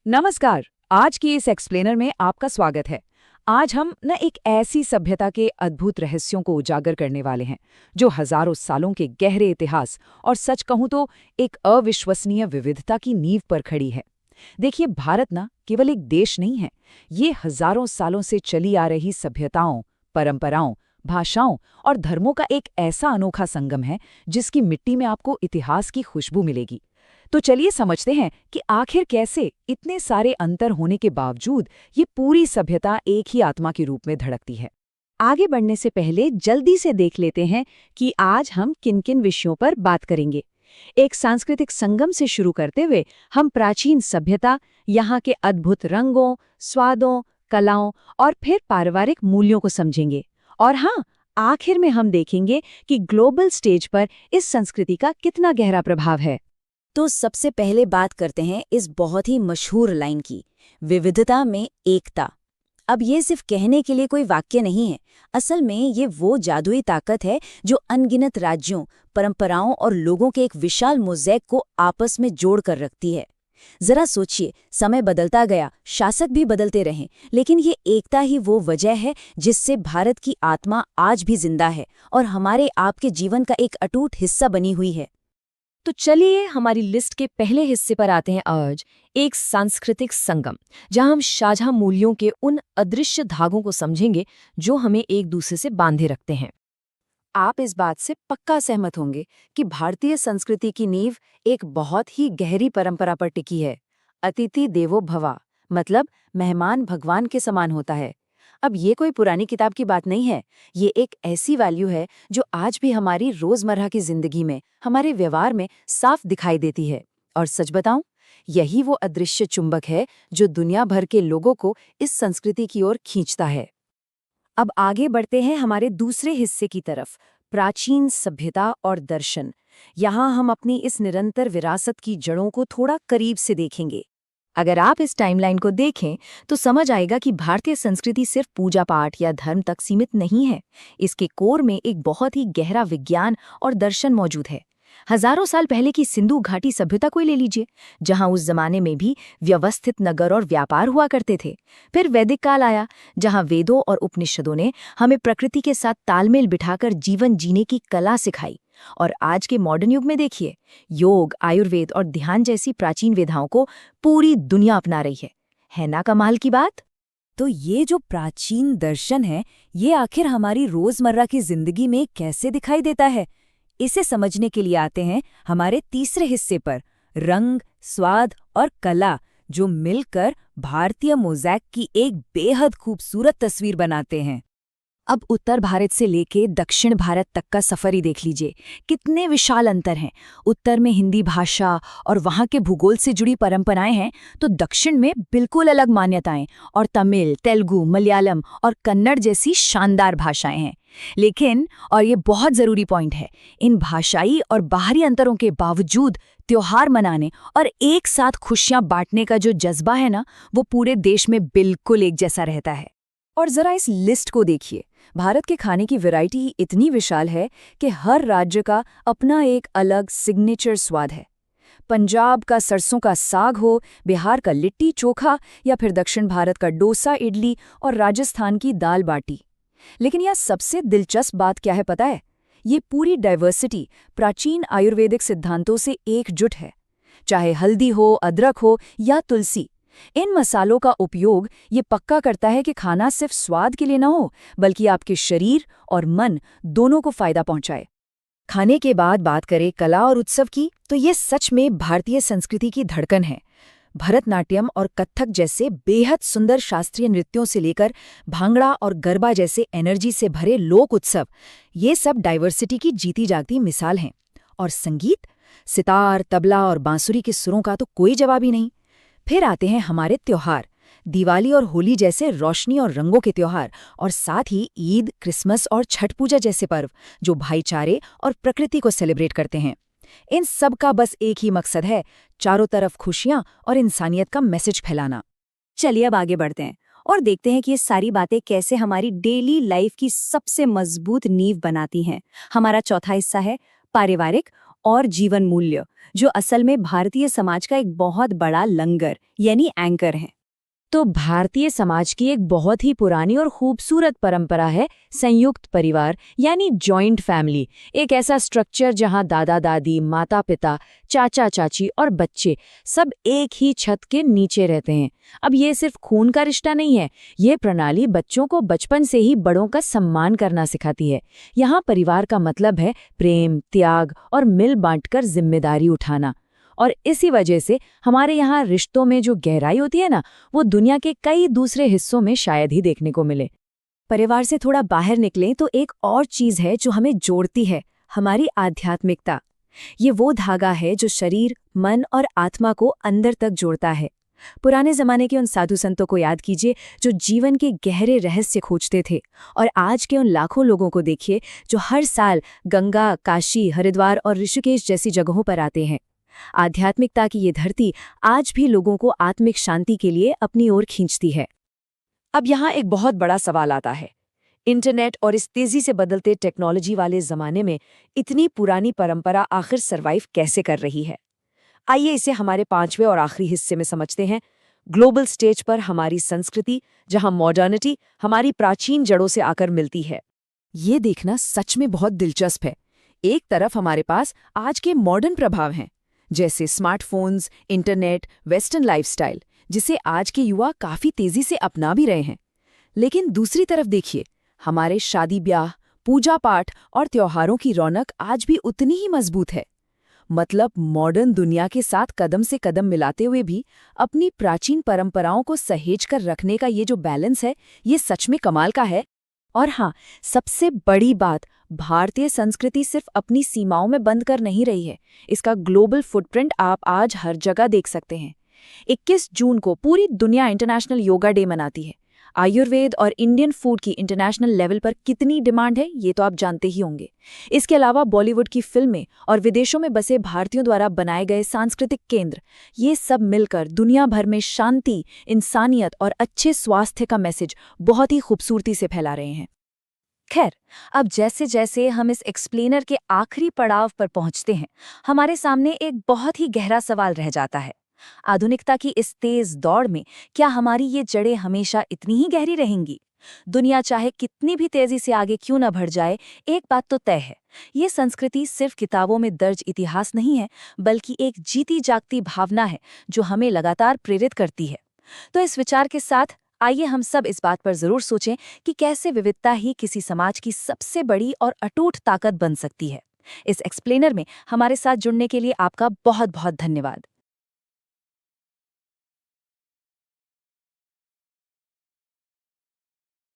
नमस्कार। आज की इस एक्सप्लेनर में आपका स्वागत है। आज हम एक ऐसी सभ्यता के अद्भुत रहस्यों को उजागर करने वाले हैं जो हजारों सालों के गहरे इतिहास और सच कहूं तो एक अविश्वसनीय विविधता की नींव पर खड़ी है। देखिए, भारत केवल एक देश नहीं है, ये हजारों सालों से चली आ रही सभ्यताओं, परंपराओं, भाषाओं और धर्मों का एक ऐसा अनोखा संगम है जिसकी मिट्टी में आपको इतिहास की खुशबू मिलेगी। तो चलिए समझते हैं कि आखिर कैसे इतने सारे अंतर होने के बावजूद ये पूरी सभ्यता एक ही आत्मा के रूप में धड़कती है। आगे बढ़ने से पहले जल्दी से देख लेते हैं कि आज हम किन किन विषयों पर बात करेंगे। एक सांस्कृतिक संगम से शुरू करते हुए हम प्राचीन सभ्यता, यहाँ के अद्भुत रंगों, स्वादों, कलाओं और फिर पारिवारिक मूल्यों को समझेंगे। और हाँ, आखिर में हम देखेंगे कि ग्लोबल स्टेज पर इस संस्कृति का कितना गहरा प्रभाव है। तो सबसे पहले बात करते हैं इस बहुत ही मशहूर लाइन की, विविधता में एकता। अब ये सिर्फ कहने के लिए कोई वाक्य नहीं है, असल में ये वो जादुई ताकत है जो अनगिनत राज्यों, परंपराओं और लोगों के एक विशाल मोज़ेक को आपस में जोड़ कर रखती है। जरा सोचिए, समय बदलता गया, शासक भी बदलते रहे, लेकिन ये एकता ही वो वजह है जिससे भारत की आत्मा आज भी जिंदा है और हमारे आपके जीवन का एक अटूट हिस्सा बनी हुई है। तो चलिए हमारी लिस्ट के पहले हिस्से पर आते हैं आज, एक सांस्कृतिक संगम, जहां हम साझा मूल्यों के उन अदृश्य धागों को समझेंगे जो हमें एक दूसरे से बांधे रखते हैं। आप इस बात से पक्का सहमत होंगे कि भारतीय संस्कृति की नींव एक बहुत ही गहरी परंपरा पर टिकी है। अतिथि देवो भव, मतलब मेहमान भगवान के समान होता है। अब ये कोई पुरानी किताब की बात नहीं है, ये एक ऐसी वैल्यू है जो आज भी हमारी रोजमर्रा की जिंदगी में, हमारे व्यवहार में साफ दिखाई देती है। और सच बताऊं, यही वो अदृश्य चुंबक है जो दुनिया भर के लोगों को इस संस्कृति की ओर खींचता है। अब आगे बढ़ते हैं हमारे दूसरे हिस्से की तरफ, प्राचीन सभ्यता और दर्शन। यहाँ हम अपनी इस निरंतर विरासत की जड़ों को थोड़ा करीब से देखेंगे। अगर आप इस टाइमलाइन को देखें तो समझ आएगा कि भारतीय संस्कृति सिर्फ पूजा पाठ या धर्म तक सीमित नहीं है। इसके कोर में एक बहुत ही गहरा विज्ञान और दर्शन मौजूद है। हजारों साल पहले की सिंधु घाटी सभ्यता को ले लीजिए, जहां उस जमाने में भी व्यवस्थित नगर और व्यापार हुआ करते थे। फिर वैदिक काल आया, जहां वेदों और उपनिषदों ने हमें प्रकृति के साथ तालमेल बिठाकर जीवन जीने की कला सिखाई। और आज के मॉडर्न युग में देखिए, योग, आयुर्वेद और ध्यान जैसी प्राचीन विधाओं को पूरी दुनिया अपना रही है ना कमाल की बात? तो ये जो प्राचीन दर्शन है, ये आखिर हमारी रोजमर्रा की जिंदगी में कैसे दिखाई देता है? इसे समझने के लिए आते हैं हमारे तीसरे हिस्से पर, रंग, स्वाद और कला, जो मिलकर भारतीय मोज़ेक की एक बेहद खूबसूरत तस्वीर बनाते हैं। अब उत्तर भारत से लेके दक्षिण भारत तक का सफर ही देख लीजिए, कितने विशाल अंतर हैं। उत्तर में हिंदी भाषा और वहाँ के भूगोल से जुड़ी परंपराएं हैं, तो दक्षिण में बिल्कुल अलग मान्यताएं और तमिल, तेलुगु, मलयालम और कन्नड़ जैसी शानदार भाषाएं हैं। लेकिन, और ये बहुत ज़रूरी पॉइंट है, इन भाषाई और बाहरी अंतरों के बावजूद त्योहार मनाने और एक साथ खुशियां बांटने का जो जज्बा है ना, वो पूरे देश में बिल्कुल एक जैसा रहता है। और जरा इस लिस्ट को देखिए, भारत के खाने की वैरायटी ही इतनी विशाल है कि हर राज्य का अपना एक अलग सिग्नेचर स्वाद है। पंजाब का सरसों का साग हो, बिहार का लिट्टी चोखा, या फिर दक्षिण भारत का डोसा इडली और राजस्थान की दाल बाटी। लेकिन यह सबसे दिलचस्प बात क्या है पता है? ये पूरी डाइवर्सिटी प्राचीन आयुर्वेदिक सिद्धांतों से एकजुट है। चाहे हल्दी हो, अदरक हो या तुलसी, इन मसालों का उपयोग ये पक्का करता है कि खाना सिर्फ स्वाद के लिए ना हो, बल्कि आपके शरीर और मन दोनों को फायदा पहुंचाए। खाने के बाद बात करें कला और उत्सव की, तो ये सच में भारतीय संस्कृति की धड़कन है। भरतनाट्यम और कथक जैसे बेहद सुंदर शास्त्रीय नृत्यों से लेकर भांगड़ा और गरबा जैसे एनर्जी से भरे लोक उत्सव, ये सब डाइवर्सिटी की जीती जागती मिसाल हैं। और संगीत, सितार, तबला और बांसुरी के सुरों का तो कोई जवाब ही नहीं। फिर आते हैं हमारे त्योहार, दिवाली और होली जैसे रोशनी और रंगों के त्योहार, और साथ ही ईद, क्रिसमस और छठ पूजा जैसे पर्व जो भाईचारे और प्रकृति को सेलिब्रेट करते हैं। इन सब का बस एक ही मकसद है, चारों तरफ खुशियां और इंसानियत का मैसेज फैलाना। चलिए अब आगे बढ़ते हैं और देखते हैं कि ये सारी बातें कैसे हमारी डेली लाइफ की सबसे मजबूत नींव बनाती हैं। हमारा चौथा हिस्सा है पारिवारिक और जीवन मूल्य, जो असल में भारतीय समाज का एक बहुत बड़ा लंगर यानी एंकर है। तो भारतीय समाज की एक बहुत ही पुरानी और खूबसूरत परंपरा है संयुक्त परिवार यानी जॉइंट फैमिली। एक ऐसा स्ट्रक्चर जहां दादा दादी, माता पिता, चाचा चाची और बच्चे सब एक ही छत के नीचे रहते हैं। अब ये सिर्फ खून का रिश्ता नहीं है, ये प्रणाली बच्चों को बचपन से ही बड़ों का सम्मान करना सिखाती है। यहाँ परिवार का मतलब है प्रेम, त्याग और मिल बांटकर जिम्मेदारी उठाना। और इसी वजह से हमारे यहाँ रिश्तों में जो गहराई होती है ना, वो दुनिया के कई दूसरे हिस्सों में शायद ही देखने को मिले। परिवार से थोड़ा बाहर निकलें तो एक और चीज है जो हमें जोड़ती है, हमारी आध्यात्मिकता। ये वो धागा है जो शरीर, मन और आत्मा को अंदर तक जोड़ता है। पुराने जमाने के उन साधु संतों को याद कीजिए जो जीवन के गहरे रहस्य खोजते थे, और आज के उन लाखों लोगों को देखिए जो हर साल गंगा, काशी, हरिद्वार और ऋषिकेश जैसी जगहों पर आते हैं। आध्यात्मिकता की ये धरती आज भी लोगों को आत्मिक शांति के लिए अपनी ओर खींचती है। अब यहाँ एक बहुत बड़ा सवाल आता है। इंटरनेट और इस तेजी से बदलते टेक्नोलॉजी वाले जमाने में इतनी पुरानी परंपरा आखिर सरवाइव कैसे कर रही है? आइए इसे हमारे 5वें और आखिरी हिस्से में समझते हैं। ग्लोबल स्टेज पर हमारी संस्कृति, जहां मॉडर्निटी हमारी प्राचीन जड़ों से आकर मिलती है। ये देखना सच में बहुत दिलचस्प है। एक तरफ हमारे पास आज के मॉडर्न प्रभाव हैं, जैसे स्मार्टफोन्स, इंटरनेट, वेस्टर्न लाइफस्टाइल, जिसे आज के युवा काफी तेजी से अपना भी रहे हैं। लेकिन दूसरी तरफ देखिए, हमारे शादी ब्याह, पूजा पाठ और त्योहारों की रौनक आज भी उतनी ही मजबूत है। मतलब मॉडर्न दुनिया के साथ कदम से कदम मिलाते हुए भी अपनी प्राचीन परंपराओं को सहेज कर रखने का ये जो बैलेंस है, ये सच में कमाल का है। और हाँ, सबसे बड़ी बात, भारतीय संस्कृति सिर्फ अपनी सीमाओं में बंद कर नहीं रही है, इसका ग्लोबल फुटप्रिंट आप आज हर जगह देख सकते हैं। 21 जून को पूरी दुनिया इंटरनेशनल योगा डे मनाती है। आयुर्वेद और इंडियन फूड की इंटरनेशनल लेवल पर कितनी डिमांड है, ये तो आप जानते ही होंगे। इसके अलावा बॉलीवुड की फिल्में और विदेशों में बसे भारतीयों द्वारा बनाए गए सांस्कृतिक केंद्र, ये सब मिलकर दुनिया भर में शांति, इंसानियत और अच्छे स्वास्थ्य का मैसेज बहुत ही खूबसूरती से फैला रहे हैं। खैर, अब जैसे जैसे हम इस एक्सप्लेनर के आखिरी पड़ाव पर पहुंचते हैं, हमारे सामने एक बहुत ही गहरा सवाल रह जाता है। आधुनिकता की इस तेज दौड़ में क्या हमारी ये जड़ें हमेशा इतनी ही गहरी रहेंगी? दुनिया चाहे कितनी भी तेजी से आगे क्यों न बढ़ जाए, एक बात तो तय है, ये संस्कृति सिर्फ किताबों में दर्ज इतिहास नहीं है, बल्कि एक जीती जागती भावना है जो हमें लगातार प्रेरित करती है। तो इस विचार के साथ आइए हम सब इस बात पर जरूर सोचें कि कैसे विविधता ही किसी समाज की सबसे बड़ी और अटूट ताकत बन सकती है। इस एक्सप्लेनर में हमारे साथ जुड़ने के लिए आपका बहुत बहुत धन्यवाद।